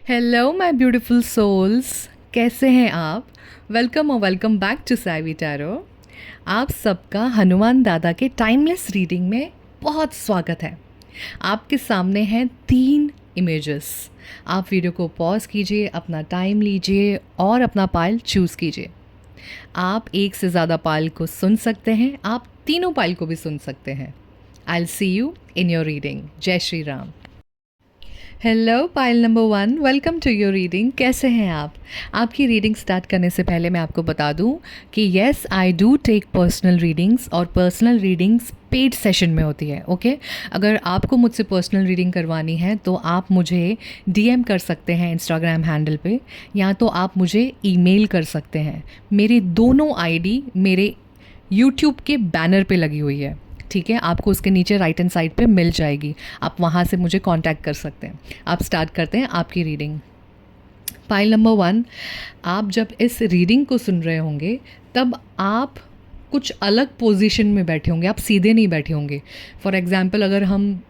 Hello my beautiful souls, कैसे हैं आप? Welcome back to Saivi tarot. आप सबका हनुमान दादा के टाइमलेस रीडिंग में बहुत स्वागत है। आपके सामने हैं 3 इमेजेस। आप वीडियो को पॉज कीजिए, अपना टाइम लीजिए और अपना पाइल चूज़ कीजिए। आप एक से ज़्यादा पाइल को सुन सकते हैं, आप तीनों पाइल को भी सुन सकते हैं। I will see you in your reading. जय Shri Ram. Hello pile number 1, welcome to your reading. कैसे हैं आप? आपकी रीडिंग स्टार्ट करने से पहले मैं आपको बता दूं कि yes, I do take personal readings और पर्सनल रीडिंग्स पेड सेशन में होती है। ओके, अगर आपको मुझसे पर्सनल रीडिंग करवानी है तो आप मुझे डीएम कर सकते हैं इंस्टाग्राम हैंडल पे, या तो आप मुझे ईमेल कर सकते हैं। मेरी दोनों आईडी मेरे यूट्यूब के बैनर पे लगी हुई है, ठीक है? आपको उसके नीचे राइट हैंड साइड पे मिल जाएगी। आप वहाँ से मुझे कांटेक्ट कर सकते हैं। आप स्टार्ट करते हैं आपकी रीडिंग। पाइल नंबर 1, आप जब इस रीडिंग को सुन रहे होंगे तब आप कुछ अलग पोजीशन में बैठे होंगे, आप सीधे नहीं बैठे होंगे। फॉर एग्ज़ाम्पल, अगर हम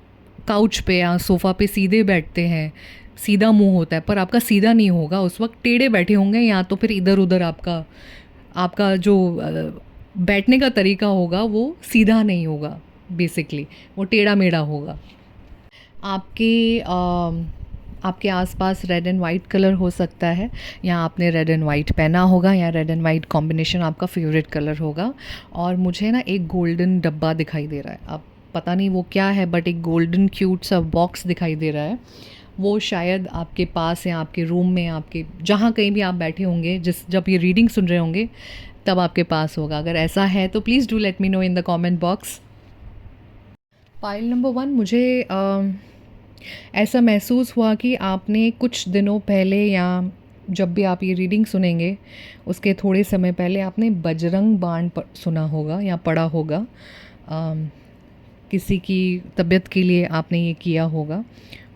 काउच पे या सोफ़ा पे सीधे बैठते हैं, सीधा मुंह होता है, पर आपका सीधा नहीं होगा, उस वक्त टेढ़े बैठे होंगे, या तो फिर इधर उधर आपका आपका जो बैठने का तरीका होगा वो सीधा नहीं होगा, बेसिकली वो टेढ़ा मेढ़ा होगा। आपके आपके आसपास रेड एंड वाइट कलर हो सकता है, या आपने रेड एंड वाइट पहना होगा, या रेड एंड वाइट कॉम्बिनेशन आपका फेवरेट कलर होगा। और मुझे ना एक गोल्डन डब्बा दिखाई दे रहा है। अब पता नहीं वो क्या है, बट एक गोल्डन क्यूट सा बॉक्स दिखाई दे रहा है। वो शायद आपके पास है, आपके रूम में, आपके जहाँ कहीं भी आप बैठे होंगे, जब ये रीडिंग सुन रहे होंगे तब आपके पास होगा। अगर ऐसा है तो please do let me know in the comment box. Pile number 1, मुझे ऐसा महसूस हुआ कि आपने कुछ दिनों पहले, या जब भी आप ये रीडिंग सुनेंगे उसके थोड़े समय पहले, आपने बजरंग बाण सुना होगा या पढ़ा होगा। किसी की तबीयत के लिए आपने ये किया होगा,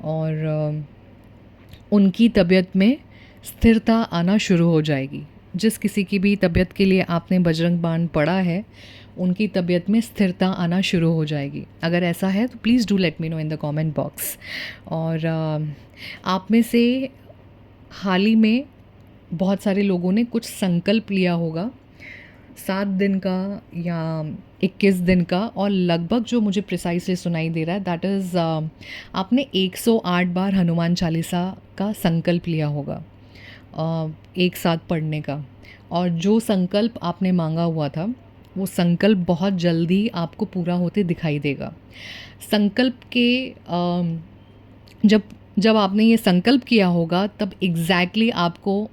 और उनकी तबीयत में स्थिरता आना शुरू हो जाएगी। जिस किसी की भी तबीयत के लिए आपने बजरंग बाण पढ़ा है, उनकी तबीयत में स्थिरता आना शुरू हो जाएगी। अगर ऐसा है तो please do let me know in the comment box. और आप में से हाल ही में बहुत सारे लोगों ने कुछ संकल्प लिया होगा, 7 दिन का या 21 दिन का, और लगभग जो मुझे प्रिसाइसली सुनाई दे रहा है दैट इज़ आपने 108 बार हनुमान चालीसा का संकल्प लिया होगा, एक साथ पढ़ने का। और जो संकल्प आपने मांगा हुआ था वो संकल्प बहुत जल्दी आपको पूरा होते दिखाई देगा। संकल्प के जब जब आपने ये संकल्प किया होगा तब एग्जैक्टली आपको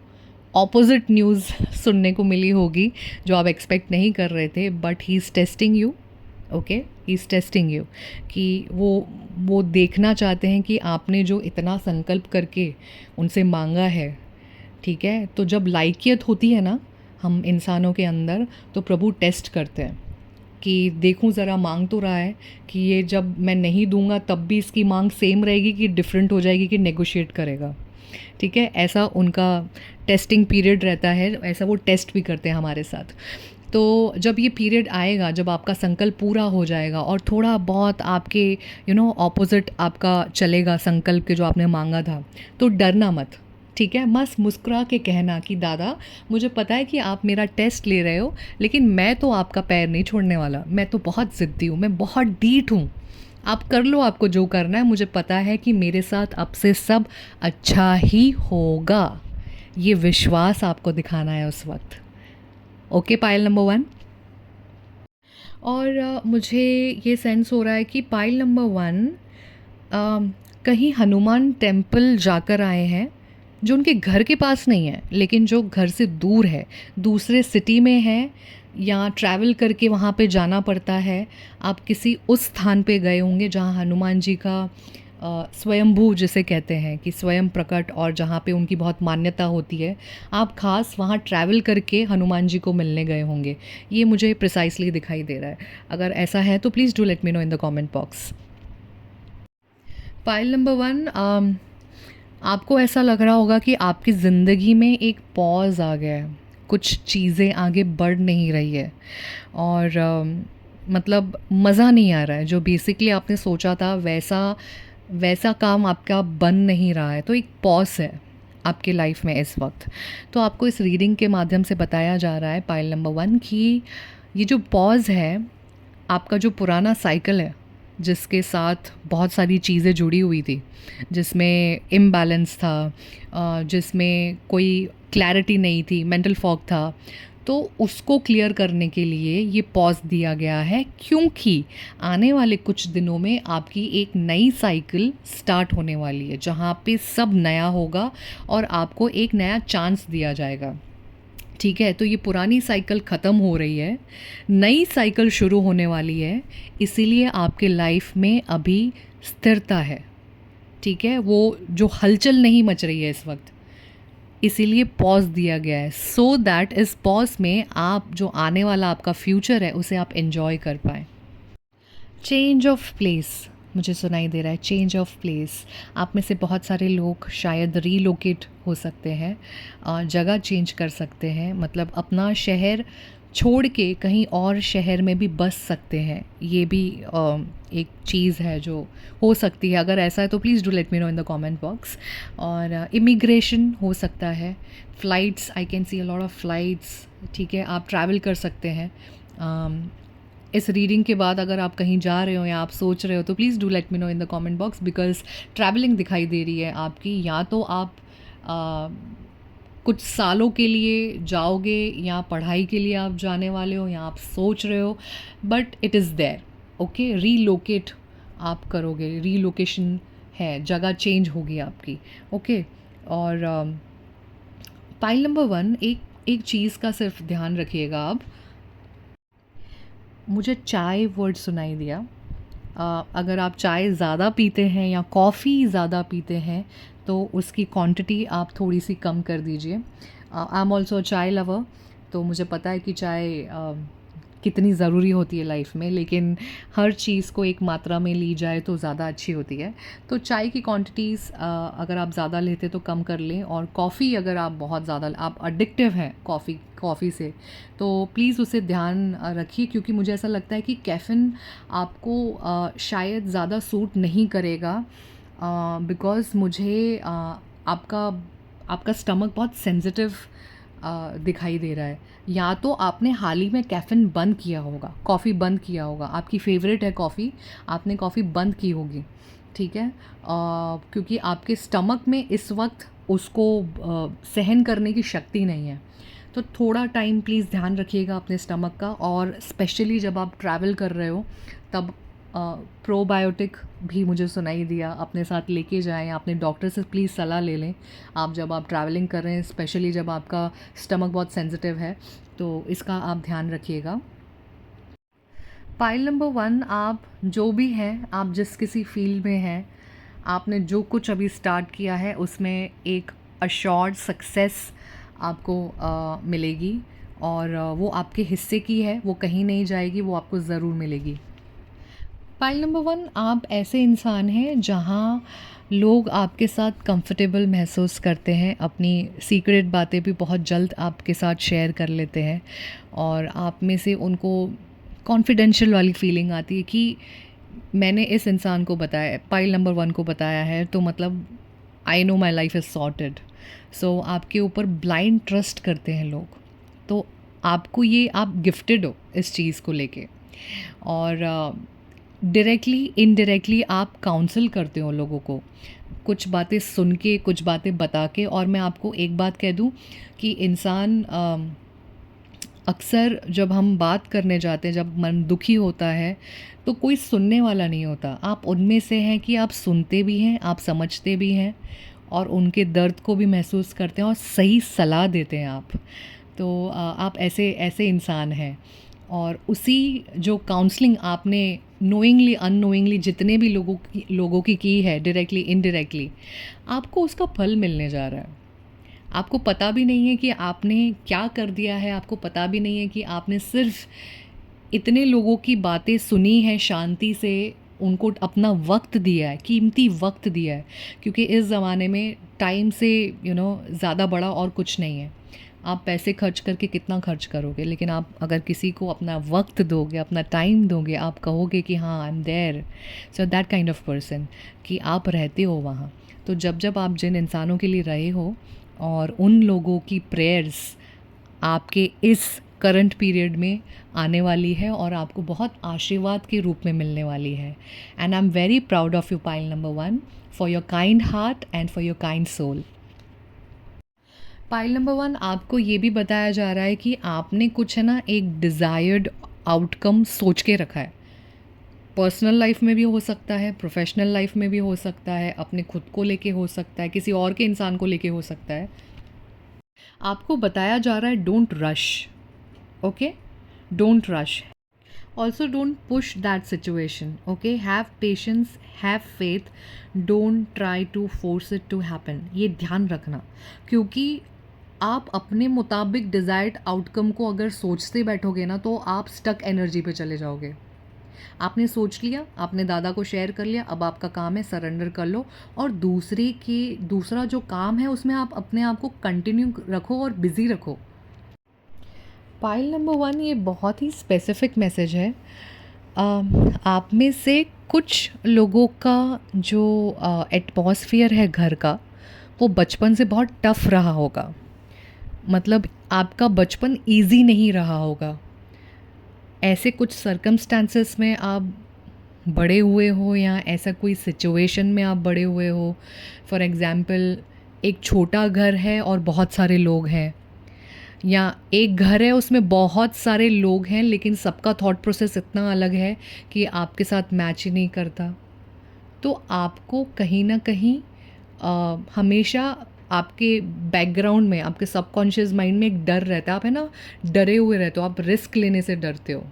ऑपोजिट न्यूज़ सुनने को मिली होगी जो आप एक्सपेक्ट नहीं कर रहे थे, but he is testing you. Okay, he is testing you कि वो देखना चाहते हैं कि आपने जो इतना संकल्प करके उनसे मांगा है, ठीक है? तो जब लाइकियत होती है ना हम इंसानों के अंदर, तो प्रभु टेस्ट करते हैं कि देखूं ज़रा मांग तो रहा है, कि ये जब मैं नहीं दूंगा तब भी इसकी मांग सेम रहेगी कि डिफरेंट हो जाएगी, कि नेगोशिएट करेगा। ठीक है, ऐसा उनका टेस्टिंग पीरियड रहता है, ऐसा वो टेस्ट भी करते हैं हमारे साथ। तो जब ये पीरियड आएगा, जब आपका संकल्प पूरा हो जाएगा और थोड़ा बहुत आपके ऑपोजिट आपका चलेगा संकल्प के जो आपने मांगा था, तो डरना मत, ठीक है? बस मुस्कुरा के कहना कि दादा, मुझे पता है कि आप मेरा टेस्ट ले रहे हो, लेकिन मैं तो आपका पैर नहीं छोड़ने वाला। मैं तो बहुत ज़िद्दी हूँ, मैं बहुत डीठ हूँ। आप कर लो आपको जो करना है, मुझे पता है कि मेरे साथ अब से सब अच्छा ही होगा। ये विश्वास आपको दिखाना है उस वक्त। Okay pile number 1। और मुझे ये सेंस हो रहा है कि पाइल नंबर 1 कहीं हनुमान टेम्पल जाकर आए हैं, जो उनके घर के पास नहीं है लेकिन जो घर से दूर है, दूसरे सिटी में है, या ट्रैवल करके वहाँ पे जाना पड़ता है। आप किसी उस स्थान पे गए होंगे जहाँ हनुमान जी का स्वयंभू जिसे कहते हैं कि स्वयं प्रकट, और जहाँ पे उनकी बहुत मान्यता होती है। आप खास वहाँ ट्रैवल करके हनुमान जी को मिलने गए होंगे। ये मुझे प्रिसाइसली दिखाई दे रहा है। अगर ऐसा है तो please do let me know in the comment box. Pile number 1, आपको ऐसा लग रहा होगा कि आपकी ज़िंदगी में एक पॉज आ गया है, कुछ चीज़ें आगे बढ़ नहीं रही है, और मतलब मज़ा नहीं आ रहा है। जो बेसिकली आपने सोचा था वैसा वैसा काम आपका बन नहीं रहा है, तो एक पॉज़ है आपके लाइफ में इस वक्त। तो आपको इस रीडिंग के माध्यम से बताया जा रहा है पाइल नंबर 1 कि ये जो पॉज़ है, आपका जो पुराना साइकिल है जिसके साथ बहुत सारी चीज़ें जुड़ी हुई थी, जिसमें इम्बैलेंस था, जिसमें कोई क्लैरिटी नहीं थी, मेंटल फॉग था, तो उसको क्लियर करने के लिए ये पॉज़ दिया गया है, क्योंकि आने वाले कुछ दिनों में आपकी एक नई साइकिल स्टार्ट होने वाली है जहाँ पे सब नया होगा और आपको एक नया चांस दिया जाएगा। ठीक है, तो ये पुरानी साइकिल ख़त्म हो रही है, नई साइकिल शुरू होने वाली है, इसीलिए आपके लाइफ में अभी स्थिरता है। ठीक है, वो जो हलचल नहीं मच रही है इस वक्त, इसीलिए पॉज दिया गया है, सो दैट इस पॉज में आप जो आने वाला आपका फ्यूचर है उसे आप एंजॉय कर पाएँ। चेंज ऑफ प्लेस मुझे सुनाई दे रहा है, चेंज ऑफ प्लेस। आप में से बहुत सारे लोग शायद रीलोकेट हो सकते हैं, जगह चेंज कर सकते हैं, मतलब अपना शहर छोड़ के कहीं और शहर में भी बस सकते हैं। ये भी एक चीज़ है जो हो सकती है। अगर ऐसा है तो please do let me know in the comment box. और इमिग्रेशन हो सकता है, flights, I can see a lot of flights. ठीक है, आप ट्रैवल कर सकते हैं। इस रीडिंग के बाद अगर आप कहीं जा रहे हो या आप सोच रहे हो तो please do let me know in the comment box, because travelling दिखाई दे रही है आपकी। या तो आप आ, कुछ सालों के लिए जाओगे, या पढ़ाई के लिए आप जाने वाले हो, या आप सोच रहे हो, but it is there. Okay, relocate आप करोगे, रीलोकेशन है, जगह चेंज होगी आपकी। ओके, और पाइल नंबर 1, एक एक चीज़ का सिर्फ ध्यान रखिएगा आप। मुझे चाय वर्ड सुनाई दिया। अगर आप चाय ज़्यादा पीते हैं या कॉफ़ी ज़्यादा पीते हैं तो उसकी क्वांटिटी आप थोड़ी सी कम कर दीजिए। आई एम ऑल्सो चाय लवर, तो मुझे पता है कि चाय कितनी ज़रूरी होती है लाइफ में, लेकिन हर चीज़ को एक मात्रा में ली जाए तो ज़्यादा अच्छी होती है। तो चाय की क्वांटिटीज़ अगर आप ज़्यादा लेते तो कम कर लें, और कॉफ़ी अगर आप बहुत ज़्यादा, आप एडिक्टिव हैं कॉफ़ी से, तो प्लीज़ उसे ध्यान रखिए, क्योंकि मुझे ऐसा लगता है कि कैफ़ीन आपको शायद ज़्यादा सूट नहीं करेगा, बिकॉज़ मुझे आपका आपका स्टमक बहुत सेंसिटिव दिखाई दे रहा है। या तो आपने हाल ही में कैफ़ीन बंद किया होगा, कॉफ़ी बंद किया होगा, आपकी फ़ेवरेट है कॉफ़ी, आपने कॉफ़ी बंद की होगी। ठीक है, क्योंकि आपके स्टमक में इस वक्त उसको सहन करने की शक्ति नहीं है। तो थोड़ा टाइम प्लीज़ ध्यान रखिएगा अपने स्टमक का, और स्पेशली जब आप ट्रैवल कर रहे हो तब प्रोबायोटिक भी मुझे सुनाई दिया, अपने साथ लेके जाएं। अपने डॉक्टर से प्लीज़ सलाह ले लें आप जब आप ट्रैवलिंग कर रहे हैं, स्पेशली जब आपका स्टमक बहुत सेंसिटिव है, तो इसका आप ध्यान रखिएगा। पाइल नंबर 1, आप जो भी हैं, आप जिस किसी फील्ड में हैं, आपने जो कुछ अभी स्टार्ट किया है उसमें एक अश्योर्ड सक्सेस आपको मिलेगी, और वो आपके हिस्से की है, वो कहीं नहीं जाएगी, वो आपको ज़रूर मिलेगी। पाइल नंबर 1, आप ऐसे इंसान हैं जहाँ लोग आपके साथ कंफर्टेबल महसूस करते हैं, अपनी सीक्रेट बातें भी बहुत जल्द आपके साथ शेयर कर लेते हैं, और आप में से उनको कॉन्फिडेंशियल वाली फीलिंग आती है कि मैंने इस इंसान को बताया, पाइल नंबर 1 को बताया है, तो मतलब I know my life is sorted. So आपके ऊपर ब्लाइंड ट्रस्ट करते हैं लोग, तो आपको ये, आप गिफ्टेड हो इस चीज़ को लेके, और डायरेक्टली इनडायरेक्टली आप काउंसल करते हो लोगों को, कुछ बातें सुन के, कुछ बातें बता के। और मैं आपको एक बात कह दूं कि इंसान अक्सर जब हम बात करने जाते हैं, जब मन दुखी होता है, तो कोई सुनने वाला नहीं होता। आप उनमें से हैं कि आप सुनते भी हैं, आप समझते भी हैं, और उनके दर्द को भी महसूस करते हैं, और सही सलाह देते हैं आप। तो आप ऐसे ऐसे इंसान हैं, और उसी जो काउंसलिंग आपने नोइंगली अननोइंगली जितने भी लोगों की है, डायरेक्टली इनडायरेक्टली, आपको उसका फल मिलने जा रहा है। आपको पता भी नहीं है कि आपने क्या कर दिया है, आपको पता भी नहीं है कि आपने सिर्फ इतने लोगों की बातें सुनी है, शांति से उनको अपना वक्त दिया है, कीमती वक्त दिया है, क्योंकि इस ज़माने में टाइम से ज़्यादा बड़ा और कुछ नहीं है। आप पैसे खर्च करके कितना खर्च करोगे, लेकिन आप अगर किसी को अपना वक्त दोगे, अपना टाइम दोगे, आप कहोगे कि हाँ I am there, so that kind of person, कि आप रहते हो वहाँ। तो जब जब आप जिन इंसानों के लिए रहे हो और उन लोगों की प्रेयर्स आपके इस करंट पीरियड में आने वाली है और आपको बहुत आशीर्वाद के रूप में मिलने वाली है। And I am very proud of you pile number 1 for your kind heart and for your kind soul. Pile number 1, आपको ये भी बताया जा रहा है कि आपने कुछ है ना एक डिज़ायर्ड आउटकम सोच के रखा है। पर्सनल लाइफ में भी हो सकता है, प्रोफेशनल लाइफ में भी हो सकता है, अपने खुद को लेके हो सकता है, किसी और के इंसान को लेके हो सकता है। आपको बताया जा रहा है don't rush, okay, don't rush. Also don't push that situation, okay, have patience, have faith, don't try to force it to happen. ये ध्यान रखना, क्योंकि आप अपने मुताबिक डिज़ायर्ड आउटकम को अगर सोचते बैठोगे ना तो आप स्टक एनर्जी पे चले जाओगे। आपने सोच लिया, आपने दादा को शेयर कर लिया, अब आपका काम है सरेंडर कर लो और दूसरा जो काम है उसमें आप अपने आप को कंटिन्यू रखो और बिज़ी रखो। पाइल नंबर 1, ये बहुत ही स्पेसिफिक मैसेज है। आप में से कुछ लोगों का जो एटमॉस्फियर है घर का, वो बचपन से बहुत टफ रहा होगा। मतलब आपका बचपन इजी नहीं रहा होगा। ऐसे कुछ सर्कमस्टांसेस में आप बड़े हुए हो या ऐसा कोई सिचुएशन में आप बड़े हुए हो। फॉर एग्ज़ाम्पल, एक छोटा घर है और बहुत सारे लोग हैं, या एक घर है उसमें बहुत सारे लोग हैं लेकिन सबका थॉट प्रोसेस इतना अलग है कि आपके साथ मैच ही नहीं करता। तो आपको कहीं ना कहीं हमेशा आपके बैकग्राउंड में, आपके सबकॉन्शियस माइंड में एक डर रहता है। आप है ना डरे हुए रहते हो, आप रिस्क लेने से डरते हो।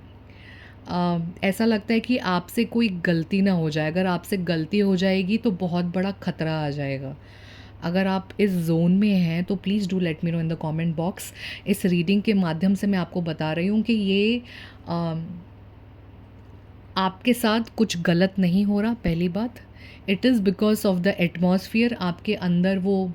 ऐसा लगता है कि आपसे कोई गलती ना हो जाए। अगर आपसे गलती हो जाएगी तो बहुत बड़ा ख़तरा आ जाएगा। अगर आप इस जोन में हैं तो please do let me know in the comment box. इस रीडिंग के माध्यम से मैं आपको बता रही हूँ कि ये आपके साथ कुछ गलत नहीं हो रहा। पहली बात, it is because of the atmosphere. आपके अंदर वो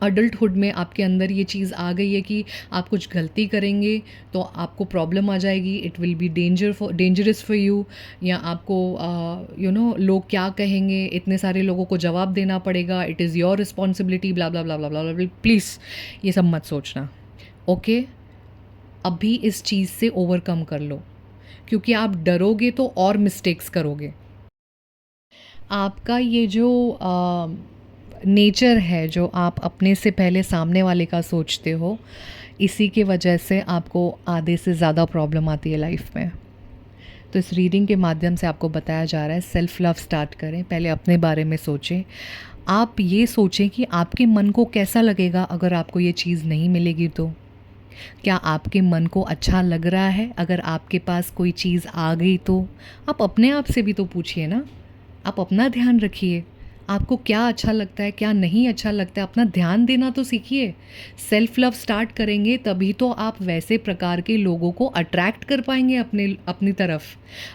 अडल्टहुड में आपके अंदर ये चीज़ आ गई है कि आप कुछ गलती करेंगे तो आपको प्रॉब्लम आ जाएगी, it will be dangerous for you, या आपको लोग क्या कहेंगे, इतने सारे लोगों को जवाब देना पड़ेगा, it is your responsibility, blah blah blah blah blah blah. Please ये सब मत सोचना, ओके। अभी इस चीज़ से ओवरकम कर लो, क्योंकि आप डरोगे तो और मिस्टेक्स करोगे। आपका ये जो नेचर है, जो आप अपने से पहले सामने वाले का सोचते हो, इसी की वजह से आपको आधे से ज़्यादा प्रॉब्लम आती है लाइफ में। तो इस रीडिंग के माध्यम से आपको बताया जा रहा है सेल्फ़ लव स्टार्ट करें। पहले अपने बारे में सोचें। आप ये सोचें कि आपके मन को कैसा लगेगा अगर आपको ये चीज़ नहीं मिलेगी तो। क्या आपके मन को अच्छा लग रहा है अगर आपके पास कोई चीज़ आ गई तो? आप अपने आप से भी तो पूछिए ना। आप अपना ध्यान रखिए, आपको क्या अच्छा लगता है, क्या नहीं अच्छा लगता है, अपना ध्यान देना तो सीखिए। सेल्फ लव स्टार्ट करेंगे तभी तो आप वैसे प्रकार के लोगों को अट्रैक्ट कर पाएंगे अपनी तरफ।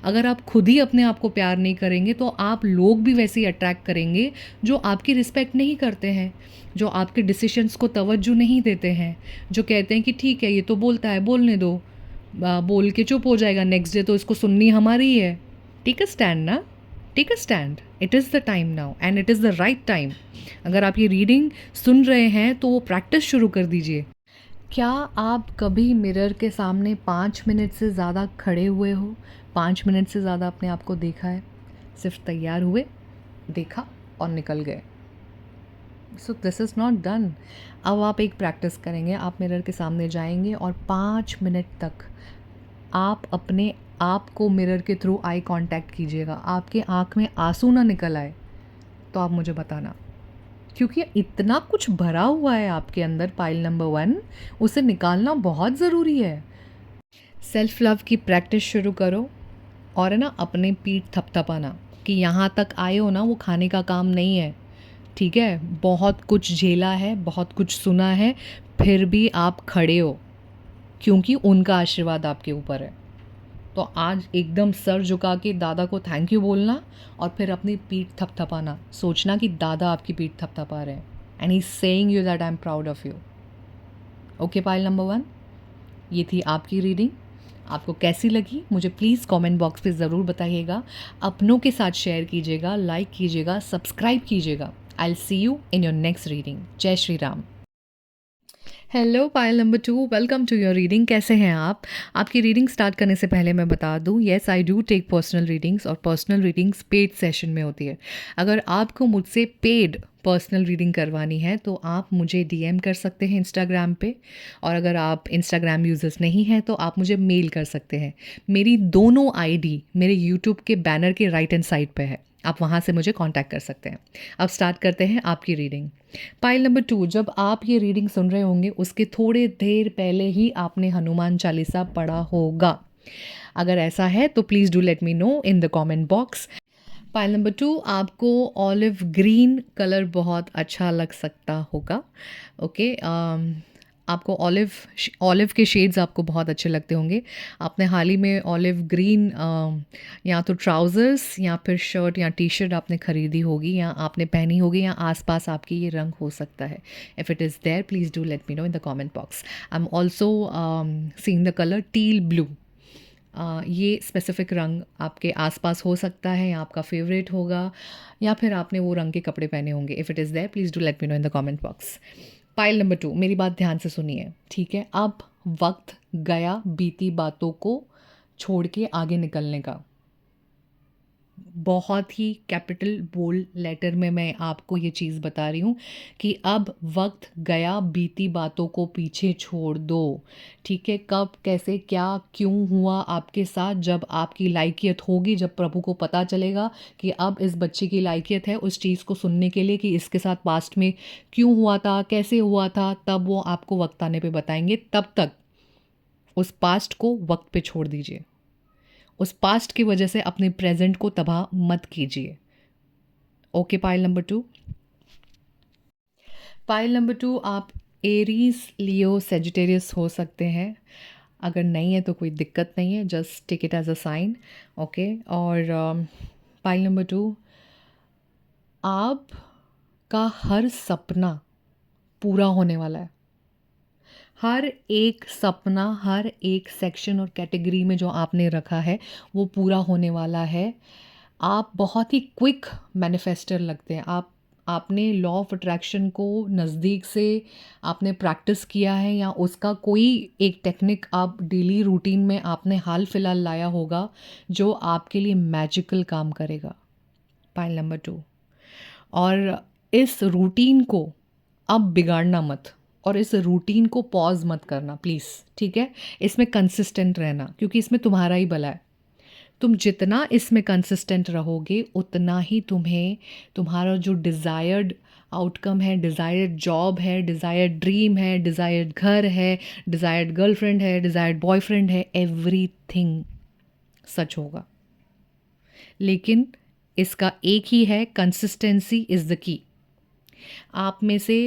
अगर आप खुद ही अपने आप को प्यार नहीं करेंगे तो आप लोग भी वैसे ही अट्रैक्ट करेंगे जो आपकी रिस्पेक्ट नहीं करते हैं, जो आपके डिसीशंस को तवज्जो नहीं देते हैं, जो कहते हैं कि ठीक है ये तो बोलता है, बोलने दो, बोल के चुप हो जाएगा, नेक्स्ट डे तो इसको सुननी हमारी ही है। टेक अ स्टैंड ना, take a stand. It is the time now and it is the right time. अगर आप ये रीडिंग सुन रहे हैं तो वो प्रैक्टिस शुरू कर दीजिए। क्या आप कभी मिरर के सामने 5 मिनट से ज़्यादा खड़े हुए हो? 5 मिनट से ज़्यादा अपने आप को देखा है? सिर्फ तैयार हुए, देखा और निकल गए। So this is not done. अब आप एक प्रैक्टिस करेंगे। आप मिरर के सामने जाएंगे और 5 मिनट तक आप अपने आप को मिरर के थ्रू आई कांटेक्ट कीजिएगा। आपके आँख में आंसू ना निकल आए तो आप मुझे बताना, क्योंकि इतना कुछ भरा हुआ है आपके अंदर पाइल नंबर 1, उसे निकालना बहुत ज़रूरी है। सेल्फ लव की प्रैक्टिस शुरू करो और है ना अपने पीठ थपथपाना कि यहाँ तक आए हो ना, वो खाने का काम नहीं है, ठीक है। बहुत कुछ झेला है, बहुत कुछ सुना है, फिर भी आप खड़े हो क्योंकि उनका आशीर्वाद आपके ऊपर है। तो आज एकदम सर झुका के दादा को थैंक यू बोलना और फिर अपनी पीठ थपथपाना, सोचना कि दादा आपकी पीठ थपथपा रहे हैं and he is saying you that I am proud of you. Okay pile number 1, ये थी आपकी रीडिंग। आपको कैसी लगी मुझे प्लीज़ कमेंट बॉक्स पे ज़रूर बताइएगा, अपनों के साथ शेयर कीजिएगा, लाइक कीजिएगा, सब्सक्राइब कीजिएगा। I will see you in your next reading. जय Shri Ram. Hello pile number 2, welcome to your reading. कैसे हैं आप? आपकी रीडिंग स्टार्ट करने से पहले मैं बता दूं, yes I do take personal readings, और पर्सनल रीडिंग्स पेड सेशन में होती है। अगर आपको मुझसे पेड पर्सनल रीडिंग करवानी है तो आप मुझे डीएम कर सकते हैं इंस्टाग्राम पे, और अगर आप इंस्टाग्राम यूज़र्स नहीं हैं तो आप मुझे मेल कर सकते हैं। मेरी दोनों आईडी मेरे यूट्यूब के बैनर के राइट हैंड साइड पे है, आप वहाँ से मुझे कांटेक्ट कर सकते हैं। अब स्टार्ट करते हैं आपकी रीडिंग। पाइल नंबर 2, जब आप ये रीडिंग सुन रहे होंगे उसके थोड़े देर पहले ही आपने हनुमान चालीसा पढ़ा होगा। अगर ऐसा है तो please do let me know in the comment box. Pile number 2, आपको ऑलिव ग्रीन कलर बहुत अच्छा लग सकता होगा। ओके, आपको ऑलिव के शेड्स आपको बहुत अच्छे लगते होंगे। आपने हाल ही में ऑलिव ग्रीन या तो ट्राउज़र्स या फिर शर्ट या टी शर्ट आपने ख़रीदी होगी, या आपने पहनी होगी, या आसपास आपके ये रंग हो सकता है। If it is there please do let me know in the comment box. I am also seeing the colour teal blue. ये स्पेसिफ़िक रंग आपके आसपास हो सकता है, या आपका फेवरेट होगा, या फिर आपने वो रंग के कपड़े पहने होंगे। If it is there please do let me know in the comment box. Pile number 2, मेरी बात ध्यान से सुनिए, ठीक है? अब वक्त गया बीती बातों को छोड़ के आगे निकलने का। बहुत ही कैपिटल बोल्ड लेटर में मैं आपको ये चीज़ बता रही हूँ कि अब वक्त गया बीती बातों को पीछे छोड़ दो, ठीक है? कब, कैसे, क्या, क्यों हुआ आपके साथ, जब आपकी लायकियत होगी, जब प्रभु को पता चलेगा कि अब इस बच्चे की लायकियत है उस चीज़ को सुनने के लिए कि इसके साथ पास्ट में क्यों हुआ था, कैसे हुआ था, तब वो आपको वक्त आने पे बताएंगे। तब तक उस पास्ट को वक्त पे छोड़ दीजिए। उस पास्ट की वजह से अपने प्रेजेंट को तबाह मत कीजिए। Okay pile number 2। Pile number 2, आप एरीज, लियो, सेजिटेरियस हो सकते हैं। अगर नहीं है तो कोई दिक्कत नहीं है, just take it as a sign. Okay, और पाइल नंबर 2, आपका हर सपना पूरा होने वाला है। हर एक सपना, हर एक सेक्शन और कैटेगरी में जो आपने रखा है वो पूरा होने वाला है। आप बहुत ही क्विक मैनिफेस्टर लगते हैं। आपने लॉ ऑफ अट्रैक्शन को नज़दीक से आपने प्रैक्टिस किया है, या उसका कोई एक टेक्निक आप डेली रूटीन में आपने हाल फिलहाल लाया होगा जो आपके लिए मैजिकल काम करेगा। पाइल नंबर 2, और इस रूटीन को अब बिगाड़ना मत, और इस रूटीन को पॉज मत करना प्लीज़, ठीक है? इसमें कंसिस्टेंट रहना, क्योंकि इसमें तुम्हारा ही भला है। तुम जितना इसमें कंसिस्टेंट रहोगे उतना ही तुम्हें तुम्हारा जो डिज़ायर्ड आउटकम है, डिज़ायर्ड जॉब है, डिज़ायर्ड ड्रीम है, डिज़ायर्ड घर है, डिज़ायर्ड गर्लफ्रेंड है, डिज़ायर्ड बॉयफ्रेंड है, एवरीथिंग सच होगा। लेकिन इसका एक ही है, कंसिस्टेंसी इज़ द की। आप में से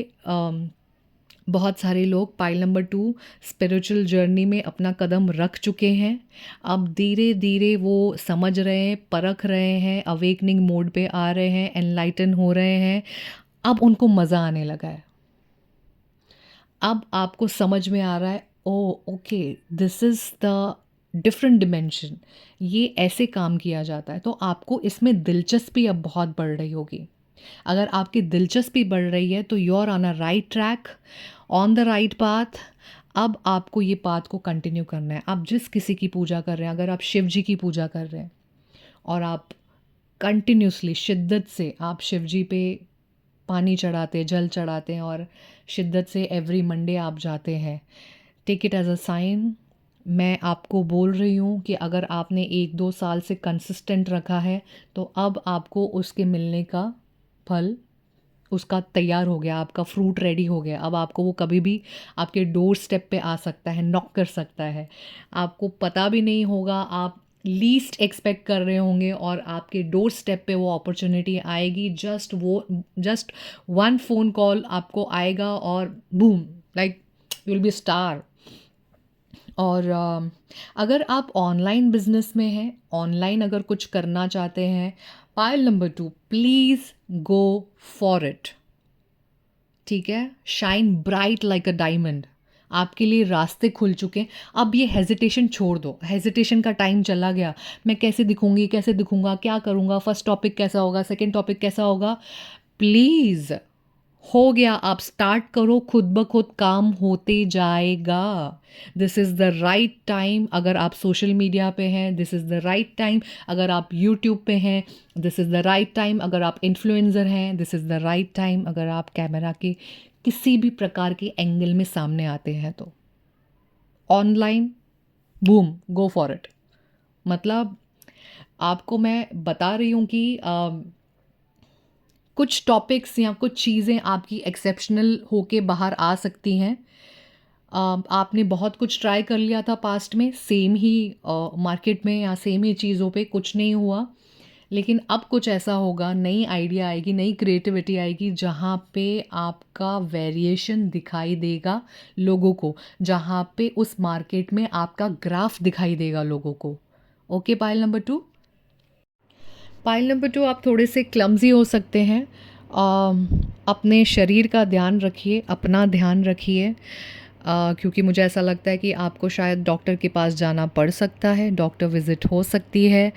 बहुत सारे लोग पाइल नंबर 2 स्पिरिचुअल जर्नी में अपना कदम रख चुके हैं। अब धीरे धीरे वो समझ रहे हैं, परख रहे हैं, अवेकनिंग मोड पे आ रहे हैं, एनलाइटन हो रहे हैं। अब उनको मज़ा आने लगा है। अब आपको समझ में आ रहा है, oh okay, this is the different dimension, ये ऐसे काम किया जाता है। तो आपको इसमें दिलचस्पी अब बहुत बढ़ रही होगी। अगर आपकी दिलचस्पी बढ़ रही है तो you are on a right track, on the right path. अब आपको ये पाथ को कंटिन्यू करना है। आप जिस किसी की पूजा कर रहे हैं, अगर आप शिव जी की पूजा कर रहे हैं और आप कंटिन्यूसली शिद्दत से आप शिव जी पे पानी चढ़ाते, जल चढ़ाते हैं, और शिद्दत से एवरी मंडे आप जाते हैं, take it as a sign. मैं आपको बोल रही हूँ कि अगर आपने 1-2 साल से कंसिस्टेंट रखा है तो अब आपको उसके मिलने का फल उसका तैयार हो गया, आपका फ्रूट रेडी हो गया। अब आपको वो कभी भी आपके डोर स्टेप पे आ सकता है, नॉक कर सकता है। आपको पता भी नहीं होगा, आप लीस्ट एक्सपेक्ट कर रहे होंगे और आपके डोर स्टेप पे वो अपॉर्चुनिटी आएगी। जस्ट वन फ़ोन कॉल आपको आएगा और boom, like you will be star. और अगर आप ऑनलाइन बिजनेस में हैं, ऑनलाइन अगर कुछ करना चाहते हैं, pile number 2, please go for it, ठीक है? Shine bright like a diamond. आपके लिए रास्ते खुल चुके हैं। अब ये हेजिटेशन छोड़ दो, हेजिटेशन का टाइम चला गया। मैं कैसे दिखूंगी, कैसे दिखूंगा, क्या करूंगा, फर्स्ट टॉपिक कैसा होगा, सेकंड टॉपिक कैसा होगा, प्लीज़ हो गया। आप स्टार्ट करो, खुद ब खुद काम होते जाएगा। This is the right time. अगर आप सोशल मीडिया पे हैं, this is the right time. अगर आप यूट्यूब पे हैं, this is the right time. अगर आप इन्फ्लुएंसर हैं, this is the right time. अगर आप कैमरा के किसी भी प्रकार के एंगल में सामने आते हैं तो online, boom, go for it. मतलब आपको मैं बता रही हूँ कि कुछ टॉपिक्स या कुछ चीज़ें आपकी एक्सेप्शनल होके बाहर आ सकती हैं। आपने बहुत कुछ ट्राई कर लिया था पास्ट में, सेम ही मार्केट में या सेम ही चीज़ों पे कुछ नहीं हुआ, लेकिन अब कुछ ऐसा होगा, नई आइडिया आएगी, नई क्रिएटिविटी आएगी, जहाँ पे आपका वेरिएशन दिखाई देगा लोगों को, जहाँ पे उस मार्केट में आपका ग्राफ दिखाई देगा लोगों को। Okay, pile number 2। Pile number 2, आप थोड़े से क्लमज़ी हो सकते हैं। अपने शरीर का ध्यान रखिए, अपना ध्यान रखिए, क्योंकि मुझे ऐसा लगता है कि आपको शायद डॉक्टर के पास जाना पड़ सकता है, डॉक्टर विज़िट हो सकती है,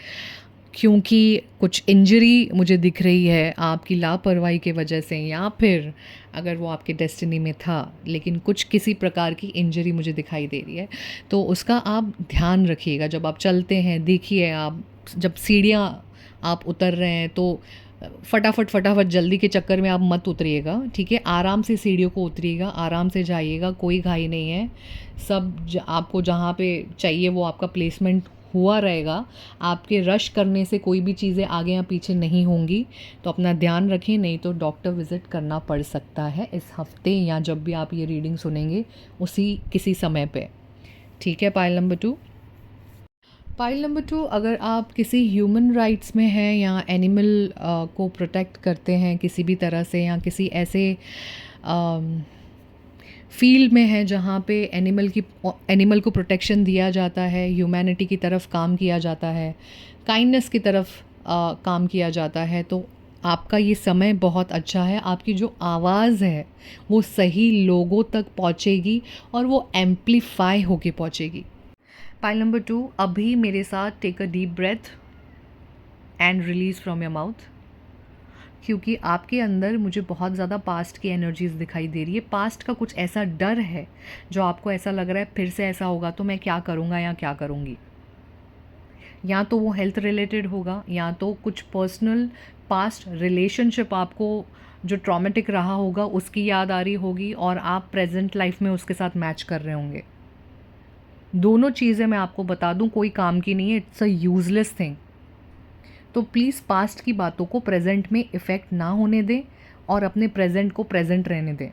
क्योंकि कुछ इंजरी मुझे दिख रही है आपकी लापरवाही की वजह से, या फिर अगर वो आपके डेस्टिनी में था, लेकिन कुछ किसी प्रकार की इंजरी मुझे दिखाई दे रही है। तो उसका आप ध्यान रखिएगा। जब आप चलते हैं, देखिए आप जब सीढ़ियाँ आप उतर रहे हैं तो फटाफट जल्दी के चक्कर में आप मत उतरिएगा, ठीक है? आराम से सीढ़ियों को उतरिएगा, आराम से जाइएगा, कोई घाई नहीं है। आपको जहाँ पे चाहिए वो आपका प्लेसमेंट हुआ रहेगा। आपके रश करने से कोई भी चीज़ें आगे या पीछे नहीं होंगी। तो अपना ध्यान रखें, नहीं तो डॉक्टर विज़िट करना पड़ सकता है इस हफ्ते, या जब भी आप ये रीडिंग सुनेंगे उसी किसी समय पे, ठीक है? Pile number 2। पाइल नंबर 2, अगर आप किसी ह्यूमन राइट्स में हैं या एनिमल को प्रोटेक्ट करते हैं किसी भी तरह से, या किसी ऐसे फील्ड में है जहाँ पे एनिमल को प्रोटेक्शन दिया जाता है, ह्यूमैनिटी की तरफ काम किया जाता है, काइंडनेस की तरफ काम किया जाता है, तो आपका ये समय बहुत अच्छा है। आपकी जो आवाज़ है वो सही लोगों तक पहुँचेगी और वो एम्प्लीफाई होके पहुँचेगी। पाइल नंबर 2, अभी मेरे साथ take a deep breath and release from your mouth, क्योंकि आपके अंदर मुझे बहुत ज़्यादा पास्ट की एनर्जीज़ दिखाई दे रही है। पास्ट का कुछ ऐसा डर है जो आपको ऐसा लग रहा है फिर से ऐसा होगा तो मैं क्या करूँगा या क्या करूँगी। या तो वो हेल्थ रिलेटेड होगा, या तो कुछ पर्सनल पास्ट रिलेशनशिप आपको जो ट्रॉमेटिक रहा होगा उसकी याद आ रही होगी, और आप प्रेजेंट लाइफ में उसके साथ मैच कर रहे होंगे। दोनों चीज़ें मैं आपको बता दूं कोई काम की नहीं है, इट्स अ यूजलेस थिंग। तो प्लीज़ पास्ट की बातों को प्रेजेंट में इफ़ेक्ट ना होने दें, और अपने प्रेजेंट को प्रेजेंट रहने दें,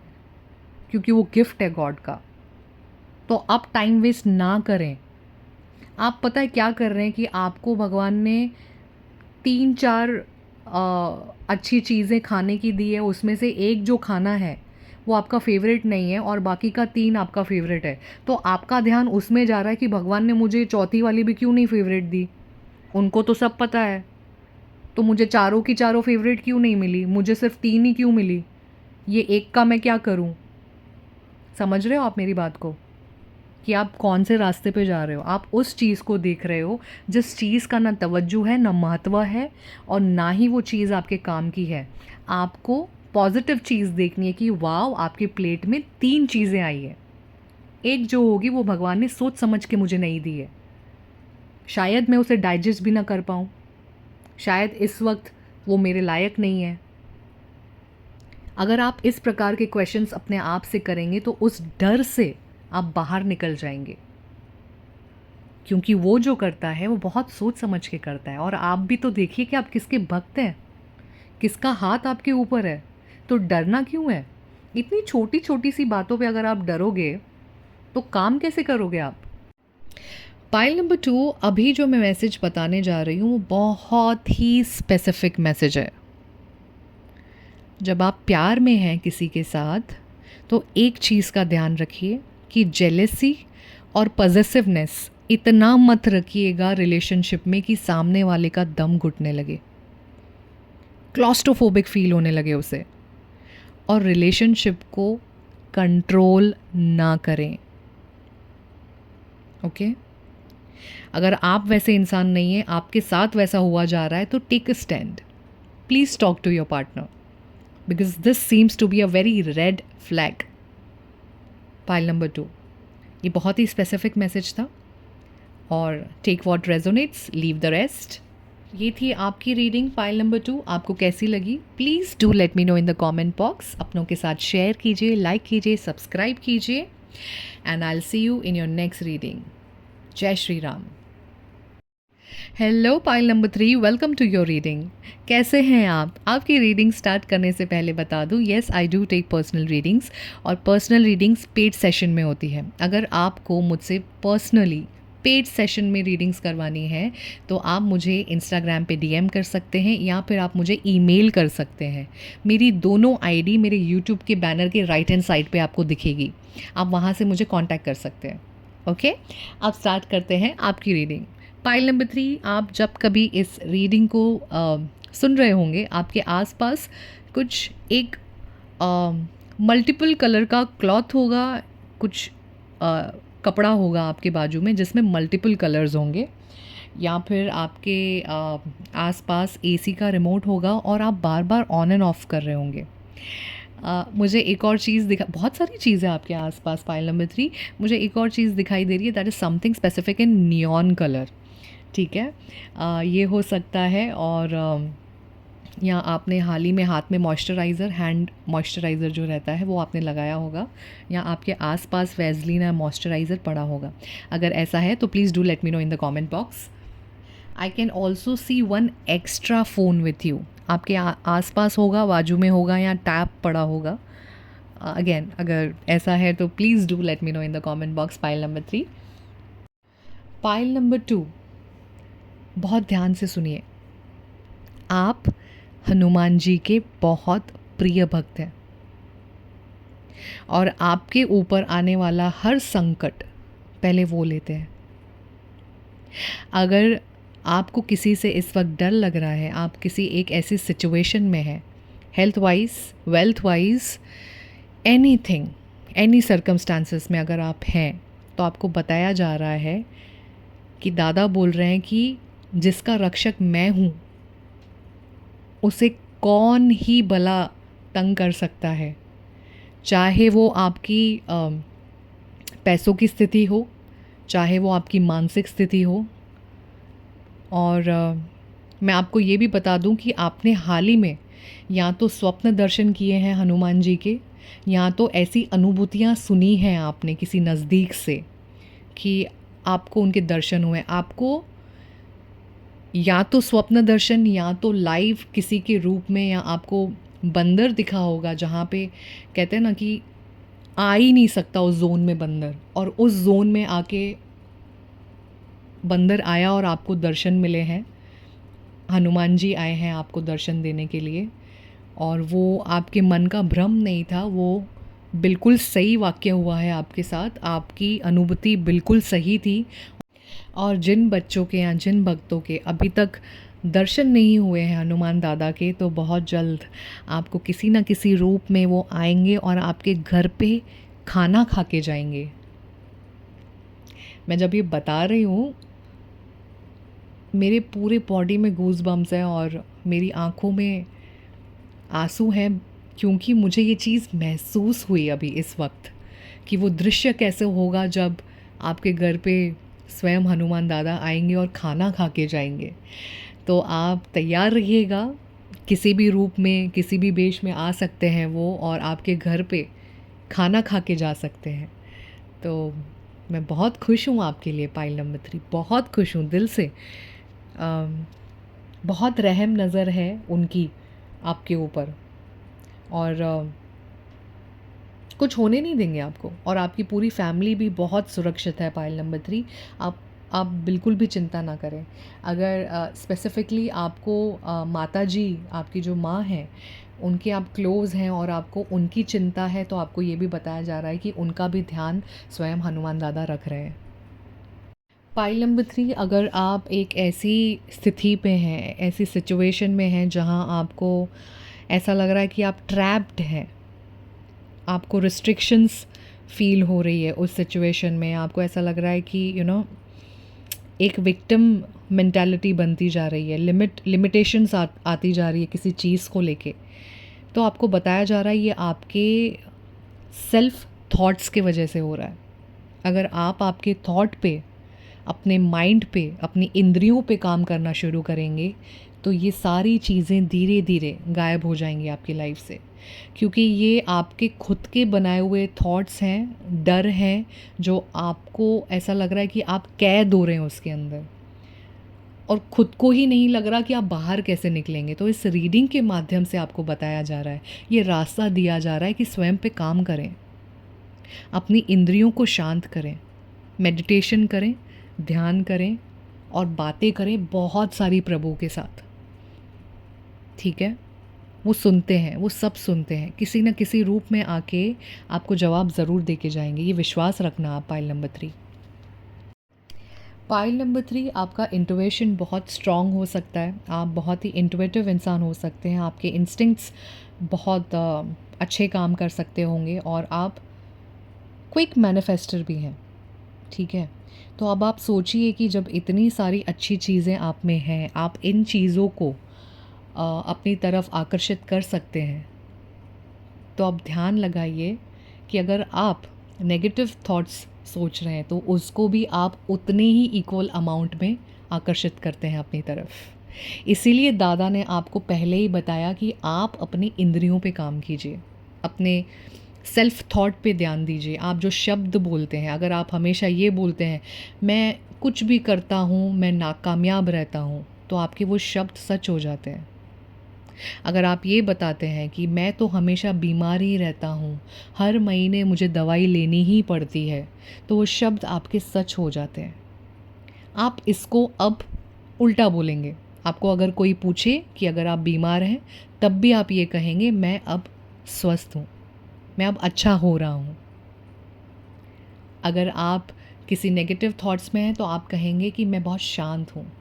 क्योंकि वो गिफ्ट है गॉड का। तो आप टाइम वेस्ट ना करें। आप पता है क्या कर रहे हैं कि आपको भगवान ने 3-4 अच्छी चीज़ें खाने की दी है, उसमें से एक जो खाना है वो आपका फेवरेट नहीं है और बाकी का 3 आपका फेवरेट है। तो आपका ध्यान उसमें जा रहा है कि भगवान ने मुझे चौथी वाली भी क्यों नहीं फेवरेट दी, उनको तो सब पता है, तो मुझे चारों की चारों फेवरेट क्यों नहीं मिली, मुझे सिर्फ 3 ही क्यों मिली, ये एक का मैं क्या करूं। समझ रहे हो आप मेरी बात को, कि आप कौन से रास्ते पे जा रहे हो। आप उस चीज़ को देख रहे हो जिस चीज़ का ना तवज्जो है, ना महत्व है, और ना ही वो चीज़ आपके काम की है। आपको पॉजिटिव चीज़ देखनी है कि वाव, आपके प्लेट में 3 चीज़ें आई है। एक जो होगी वो भगवान ने सोच समझ के मुझे नहीं दी है, शायद मैं उसे डाइजेस्ट भी ना कर पाऊँ, शायद इस वक्त वो मेरे लायक नहीं है। अगर आप इस प्रकार के क्वेश्चंस अपने आप से करेंगे तो उस डर से आप बाहर निकल जाएंगे, क्योंकि वो जो करता है वो बहुत सोच समझ के करता है। और आप भी तो देखिए कि आप किसके भक्त हैं, किसका हाथ आपके ऊपर है, तो डरना क्यों है। इतनी छोटी छोटी सी बातों पे अगर आप डरोगे तो काम कैसे करोगे आप। पाइल नंबर 2, अभी जो मैं मैसेज बताने जा रही हूँ वो बहुत ही स्पेसिफिक मैसेज है। जब आप प्यार में हैं किसी के साथ तो एक चीज़ का ध्यान रखिए कि जेलेसी और पॉसेसिवनेस इतना मत रखिएगा रिलेशनशिप में कि सामने वाले का दम घुटने लगे, क्लॉस्ट्रोफोबिक फील होने लगे उसे, और रिलेशनशिप को कंट्रोल ना करें। ओके? अगर आप वैसे इंसान नहीं हैं, आपके साथ वैसा हुआ जा रहा है, तो take a stand. Please talk to your partner because this seems to be a very red flag. Pile number 2, ये बहुत ही स्पेसिफिक मैसेज था और take what resonates, leave the rest. ये थी आपकी रीडिंग पाइल नंबर 2। आपको कैसी लगी please do let me know in the comment box. अपनों के साथ शेयर कीजिए, लाइक कीजिए, सब्सक्राइब कीजिए and I will see you in your next reading. जय Shri Ram. Hello pile number 3, welcome to your reading. कैसे हैं आप? आपकी रीडिंग स्टार्ट करने से पहले बता दूं, yes I do take personal readings और पर्सनल रीडिंग्स पेड सेशन में होती है। अगर आपको मुझसे पर्सनली पेड सेशन में रीडिंग्स करवानी है तो आप मुझे इंस्टाग्राम पे डीएम कर सकते हैं या फिर आप मुझे ईमेल कर सकते हैं। मेरी दोनों आईडी मेरे यूट्यूब के बैनर के राइट हैंड साइड पे आपको दिखेगी, आप वहाँ से मुझे कांटेक्ट कर सकते हैं। ओके, अब स्टार्ट करते हैं आपकी रीडिंग। पाइल नंबर 3, आप जब कभी इस रीडिंग को सुन रहे होंगे, आपके आसपास कुछ एक मल्टीपल कलर का क्लॉथ होगा, कुछ कपड़ा होगा आपके बाजू में जिसमें मल्टीपल कलर्स होंगे, या फिर आपके आसपास एसी का रिमोट होगा और आप बार बार ऑन एंड ऑफ कर रहे होंगे। मुझे एक और चीज़ बहुत सारी चीज़ें आपके आसपास पाइल नंबर 3, मुझे एक और चीज़ दिखाई दे रही है, that is something specific in neon colour. ठीक है, ये हो सकता है। और या आपने हाल ही में हाथ में मॉइस्चराइज़र, हैंड मॉइस्चराइज़र जो रहता है वो आपने लगाया होगा, या आपके आसपास वैज़लीन या मॉइस्चराइज़र पड़ा होगा। अगर ऐसा है तो please do let me know in the comment box. I can also see one extra phone with you. आपके आसपास होगा, बाजू में होगा या टैब पड़ा होगा। अगेन अगर ऐसा है तो please do let me know in the comment box. Pile number 3। Pile number 2, बहुत ध्यान से सुनिए। आप हनुमान जी के बहुत प्रिय भक्त हैं और आपके ऊपर आने वाला हर संकट पहले वो लेते हैं। अगर आपको किसी से इस वक्त डर लग रहा है, आप किसी एक ऐसी सिचुएशन में हैं, health wise, wealth wise, anything, any circumstances में अगर आप हैं, तो आपको बताया जा रहा है कि दादा बोल रहे हैं कि जिसका रक्षक मैं हूँ उसे कौन ही भला तंग कर सकता है, चाहे वो आपकी पैसों की स्थिति हो, चाहे वो आपकी मानसिक स्थिति हो। और मैं आपको ये भी बता दूं कि आपने हाल ही में या तो स्वप्न दर्शन किए हैं हनुमान जी के, या तो ऐसी अनुभूतियाँ सुनी हैं आपने किसी नज़दीक से कि आपको उनके दर्शन हुए। आपको या तो स्वप्न दर्शन या तो लाइव किसी के रूप में, या आपको बंदर दिखा होगा जहाँ पे कहते हैं ना कि आ ही नहीं सकता उस जोन में बंदर, और उस जोन में आके बंदर आया और आपको दर्शन मिले हैं। हनुमान जी आए हैं आपको दर्शन देने के लिए, और वो आपके मन का भ्रम नहीं था, वो बिल्कुल सही वाक़या हुआ है आपके साथ। आपकी अनुभूति बिल्कुल सही थी। और जिन बच्चों के या जिन भक्तों के अभी तक दर्शन नहीं हुए हैं हनुमान दादा के, तो बहुत जल्द आपको किसी न किसी रूप में वो आएंगे और आपके घर पे खाना खा के जाएंगे। मैं जब ये बता रही हूँ, मेरे पूरे बॉडी में गूज़ बम्स हैं और मेरी आँखों में आंसू हैं, क्योंकि मुझे ये चीज़ महसूस हुई अभी इस वक्त कि वो दृश्य कैसे होगा जब आपके घर पे स्वयं हनुमान दादा आएंगे और खाना खा के जाएंगे। तो आप तैयार रहिएगा, किसी भी रूप में, किसी भी वेश में आ सकते हैं वो, और आपके घर पे खाना खा के जा सकते हैं। तो मैं बहुत खुश हूँ आपके लिए पाइल नंबर 3, बहुत खुश हूँ दिल से। बहुत रहम नज़र है उनकी आपके ऊपर, और कुछ होने नहीं देंगे आपको, और आपकी पूरी फैमिली भी बहुत सुरक्षित है पाइल नंबर 3। आप बिल्कुल भी चिंता ना करें। अगर स्पेसिफ़िकली आपको माता जी, आपकी जो माँ हैं, उनके आप क्लोज़ हैं और आपको उनकी चिंता है, तो आपको ये भी बताया जा रहा है कि उनका भी ध्यान स्वयं हनुमान दादा रख रहे हैं। पाइल नंबर 3, अगर आप एक ऐसी स्थिति पे हैं, ऐसी सिचुएशन में हैं जहाँ आपको ऐसा लग रहा है कि आप ट्रैप्ड हैं, आपको रिस्ट्रिक्शंस फील हो रही है उस सिचुएशन में, आपको ऐसा लग रहा है कि एक विक्टिम मेंटालिटी बनती जा रही है, लिमिटेशंस आती जा रही है किसी चीज़ को लेके, तो आपको बताया जा रहा है ये आपके सेल्फ थॉट्स के वजह से हो रहा है। अगर आप आपके थॉट पे, अपने माइंड पे, अपनी इंद्रियों पे काम करना शुरू करेंगे तो ये सारी चीज़ें धीरे धीरे गायब हो जाएंगी आपकी लाइफ से, क्योंकि ये आपके खुद के बनाए हुए थॉट्स हैं, डर हैं, जो आपको ऐसा लग रहा है कि आप कैद हो रहे हैं उसके अंदर, और खुद को ही नहीं लग रहा कि आप बाहर कैसे निकलेंगे। तो इस रीडिंग के माध्यम से आपको बताया जा रहा है, ये रास्ता दिया जा रहा है कि स्वयं पे काम करें, अपनी इंद्रियों को शांत करें, मेडिटेशन करें, ध्यान करें और बातें करें बहुत सारी प्रभु के साथ। ठीक है, वो सुनते हैं, वो सब सुनते हैं, किसी न किसी रूप में आके आपको जवाब ज़रूर दे के जाएंगे, ये विश्वास रखना आप। पाइल नंबर 3, पाइल नंबर 3, आपका इंट्यूशन बहुत स्ट्रॉन्ग हो सकता है, आप बहुत ही इंट्यूटिव इंसान हो सकते हैं, आपके इंस्टिंक्ट्स बहुत अच्छे काम कर सकते होंगे और आप क्विक मैनिफेस्टर भी हैं। ठीक है, तो अब आप सोचिए कि जब इतनी सारी अच्छी चीज़ें आप में हैं, आप इन चीज़ों को अपनी तरफ आकर्षित कर सकते हैं, तो आप ध्यान लगाइए कि अगर आप नेगेटिव थॉट्स सोच रहे हैं तो उसको भी आप उतने ही इक्वल अमाउंट में आकर्षित करते हैं अपनी तरफ। इसीलिए दादा ने आपको पहले ही बताया कि आप अपनी इंद्रियों पे काम कीजिए, अपने सेल्फ थॉट पे ध्यान दीजिए। आप जो शब्द बोलते हैं, अगर आप हमेशा ये बोलते हैं मैं कुछ भी करता हूँ मैं नाकामयाब रहता हूँ, तो आपके वो शब्द सच हो जाते हैं। अगर आप ये बताते हैं कि मैं तो हमेशा बीमार ही रहता हूँ, हर महीने मुझे दवाई लेनी ही पड़ती है, तो वो शब्द आपके सच हो जाते हैं। आप इसको अब उल्टा बोलेंगे। आपको अगर कोई पूछे कि अगर आप बीमार हैं, तब भी आप ये कहेंगे मैं अब स्वस्थ हूँ, मैं अब अच्छा हो रहा हूँ। अगर आप किसी नेगेटिव थॉट्स में हैं तो आप कहेंगे कि मैं बहुत शांत हूँ,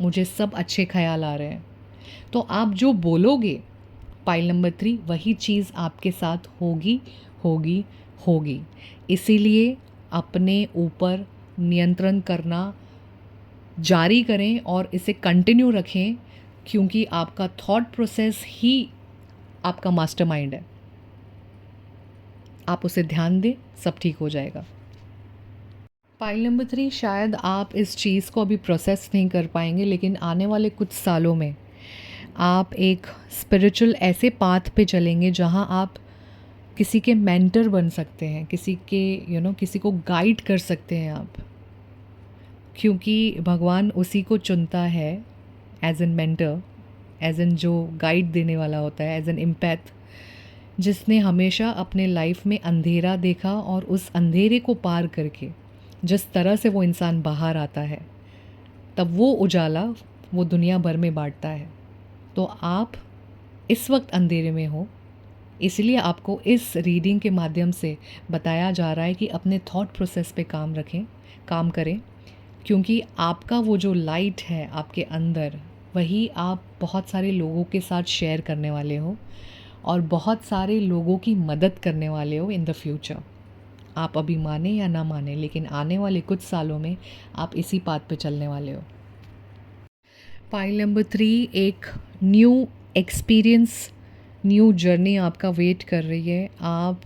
मुझे सब अच्छे ख्याल आ रहे हैं। तो आप जो बोलोगे पाइल नंबर 3, वही चीज़ आपके साथ होगी होगी होगी। इसीलिए अपने ऊपर नियंत्रण करना जारी करें और इसे कंटिन्यू रखें, क्योंकि आपका थॉट प्रोसेस ही आपका मास्टरमाइंड है। आप उसे ध्यान दें, सब ठीक हो जाएगा। पाइल नंबर 3, शायद आप इस चीज़ को अभी प्रोसेस नहीं कर पाएंगे, लेकिन आने वाले कुछ सालों में आप एक स्पिरिचुअल ऐसे पाथ पे चलेंगे जहाँ आप किसी के मेंटर बन सकते हैं, किसी के किसी को गाइड कर सकते हैं आप, क्योंकि भगवान उसी को चुनता है as an mentor, as an जो गाइड देने वाला होता है, एज एन एम्पैथ, जिसने हमेशा अपने लाइफ में अंधेरा देखा और उस अंधेरे को पार करके जिस तरह से वो इंसान बाहर आता है, तब वो उजाला वो दुनिया भर में बांटता है। तो आप इस वक्त अंधेरे में हो, इसलिए आपको इस रीडिंग के माध्यम से बताया जा रहा है कि अपने थॉट प्रोसेस पे काम रखें, काम करें, क्योंकि आपका वो जो लाइट है आपके अंदर, वही आप बहुत सारे लोगों के साथ शेयर करने वाले हो और बहुत सारे लोगों की मदद करने वाले हो इन द फ्यूचर। आप अभी माने या ना माने, लेकिन आने वाले कुछ सालों में आप इसी पाथ पे चलने वाले हो। पाइल नंबर 3, एक न्यू एक्सपीरियंस, न्यू जर्नी आपका वेट कर रही है। आप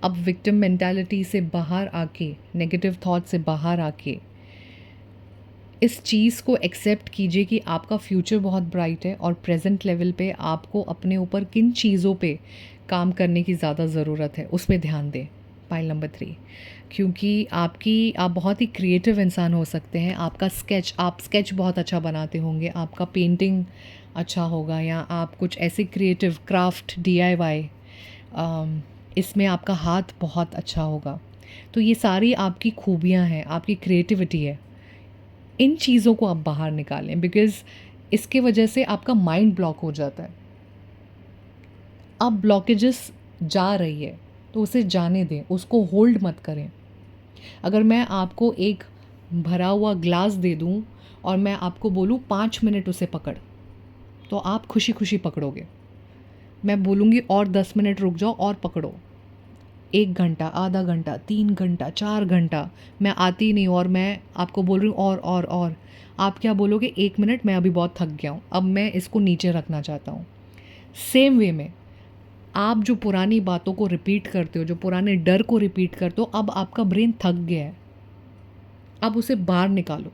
अब विक्टिम मेंटालिटी से बाहर आके, नेगेटिव थॉट से बाहर आके इस चीज़ को एक्सेप्ट कीजिए कि आपका फ्यूचर बहुत ब्राइट है और प्रेजेंट लेवल पे आपको अपने ऊपर किन चीज़ों पे काम करने की ज़्यादा ज़रूरत है, उस पर ध्यान दें। पाइल नंबर 3, क्योंकि आप बहुत ही क्रिएटिव इंसान हो सकते हैं। आपका आप स्केच बहुत अच्छा बनाते होंगे, आपका पेंटिंग अच्छा होगा, या आप कुछ ऐसे क्रिएटिव क्राफ्ट DIY, इसमें आपका हाथ बहुत अच्छा होगा। तो ये सारी आपकी खूबियाँ हैं, आपकी क्रिएटिविटी है। इन चीज़ों को आप बाहर निकालें, बिकॉज़ इसके वजह से आपका माइंड ब्लॉक हो जाता है। अब ब्लॉकेजेस जा रही है तो उसे जाने दें, उसको होल्ड मत करें। अगर मैं आपको एक भरा हुआ ग्लास दे दूं और मैं आपको बोलूं 5 मिनट उसे पकड़, तो आप खुशी खुशी पकड़ोगे। मैं बोलूँगी और 10 मिनट रुक जाओ और पकड़ो, 1 घंटा, आधा घंटा, 3 घंटा, 4 घंटा मैं आती नहीं और मैं आपको बोल रही हूँ और आप क्या बोलोगे, 1 मिनट मैं अभी बहुत थक गया हूँ, अब मैं इसको नीचे रखना चाहता हूँ। सेम वे में आप जो पुरानी बातों को रिपीट करते हो, जो पुराने डर को रिपीट करते हो, अब आपका ब्रेन थक गया है, अब उसे बाहर निकालो।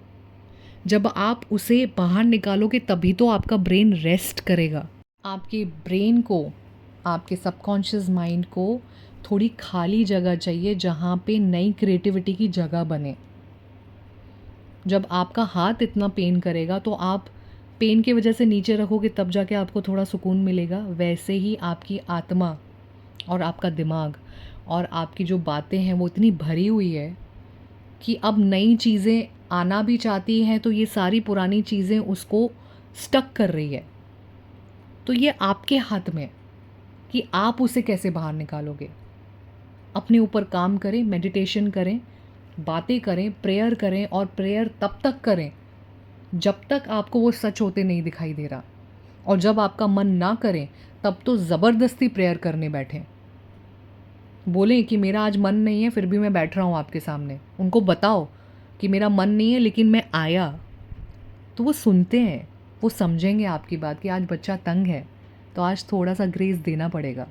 जब आप उसे बाहर निकालोगे तभी तो आपका ब्रेन रेस्ट करेगा। आपके ब्रेन को, आपके सबकॉन्शियस माइंड को थोड़ी खाली जगह चाहिए जहाँ पे नई क्रिएटिविटी की जगह बने। जब आपका हाथ इतना पेन करेगा तो आप पेन की वजह से नीचे रखोगे, तब जाके आपको थोड़ा सुकून मिलेगा। वैसे ही आपकी आत्मा और आपका दिमाग और आपकी जो बातें हैं वो इतनी भरी हुई है कि अब नई चीज़ें आना भी चाहती हैं तो ये सारी पुरानी चीज़ें उसको स्टक कर रही है। तो ये आपके हाथ में है कि आप उसे कैसे बाहर निकालोगे। अपने ऊपर काम करें, मेडिटेशन करें, बातें करें, प्रेयर करें, और प्रेयर तब तक करें जब तक आपको वो सच होते नहीं दिखाई दे रहा। और जब आपका मन ना करे तब तो ज़बरदस्ती प्रेयर करने बैठें। बोलें कि मेरा आज मन नहीं है फिर भी मैं बैठ रहा हूँ आपके सामने। उनको बताओ कि मेरा मन नहीं है लेकिन मैं आया। तो वो सुनते हैं, वो समझेंगे आपकी बात कि आज बच्चा तंग है तो आज थोड़ा सा ग्रेस देना पड़ेगा।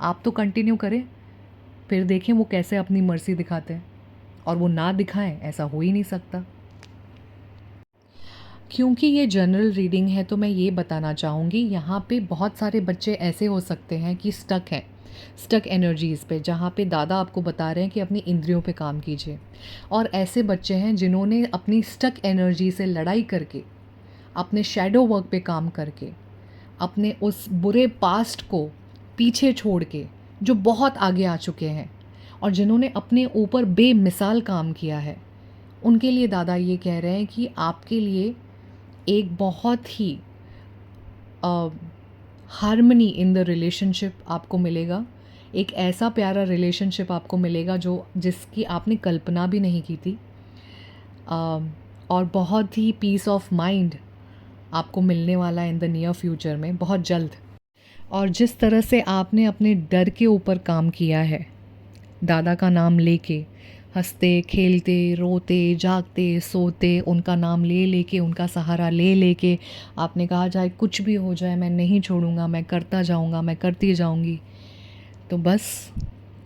आप तो कंटिन्यू करें, फिर देखें वो कैसे अपनी मर्जी दिखाते हैं। और वो ना दिखाएं ऐसा हो ही नहीं सकता। क्योंकि ये जनरल रीडिंग है तो मैं ये बताना चाहूँगी, यहाँ पे बहुत सारे बच्चे ऐसे हो सकते हैं कि स्टक हैं, स्टक एनर्जीज़ पे, जहाँ पे दादा आपको बता रहे हैं कि अपनी इंद्रियों पे काम कीजिए। और ऐसे बच्चे हैं जिन्होंने अपनी स्टक एनर्जी से लड़ाई करके, अपने शैडो वर्क पे काम करके, अपने उस बुरे पास्ट को पीछे छोड़ के जो बहुत आगे आ चुके हैं और जिन्होंने अपने ऊपर बेमिसाल काम किया है, उनके लिए दादा ये कह रहे हैं कि आपके लिए एक बहुत ही हार्मनी इन द रिलेशनशिप आपको मिलेगा। एक ऐसा प्यारा रिलेशनशिप आपको मिलेगा जो जिसकी आपने कल्पना भी नहीं की थी। और बहुत ही पीस ऑफ माइंड आपको मिलने वाला है इन द नियर फ्यूचर में, बहुत जल्द। और जिस तरह से आपने अपने डर के ऊपर काम किया है, दादा का नाम लेके, हंसते खेलते रोते जागते सोते, उनका नाम ले लेके, उनका सहारा ले लेके आपने कहा चाहे कुछ भी हो जाए मैं नहीं छोड़ूंगा, मैं करता जाऊंगा, मैं करती जाऊंगी। तो बस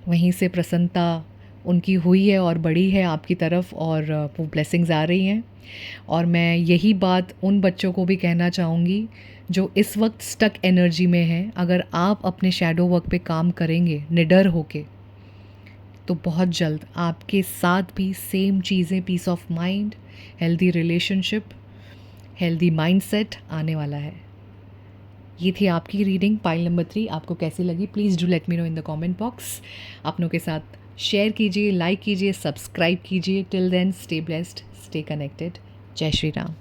वहीं से प्रसन्नता उनकी हुई है और बड़ी है आपकी तरफ, और वो ब्लेसिंग्स आ रही हैं। और मैं यही बात उन बच्चों को भी कहना चाहूँगी जो इस वक्त स्टक एनर्जी में हैं। अगर आप अपने शैडो वर्क पे काम करेंगे निडर होके, तो बहुत जल्द आपके साथ भी सेम चीज़ें, peace of mind, healthy relationship, healthy mindset आने वाला है। ये थी आपकी रीडिंग पाइल नंबर 3। आपको कैसी लगी please do let me know in the comment box. अपनों के साथ शेयर कीजिए, लाइक कीजिए, सब्सक्राइब कीजिए। Till then stay blessed, stay connected. जय श्री राम।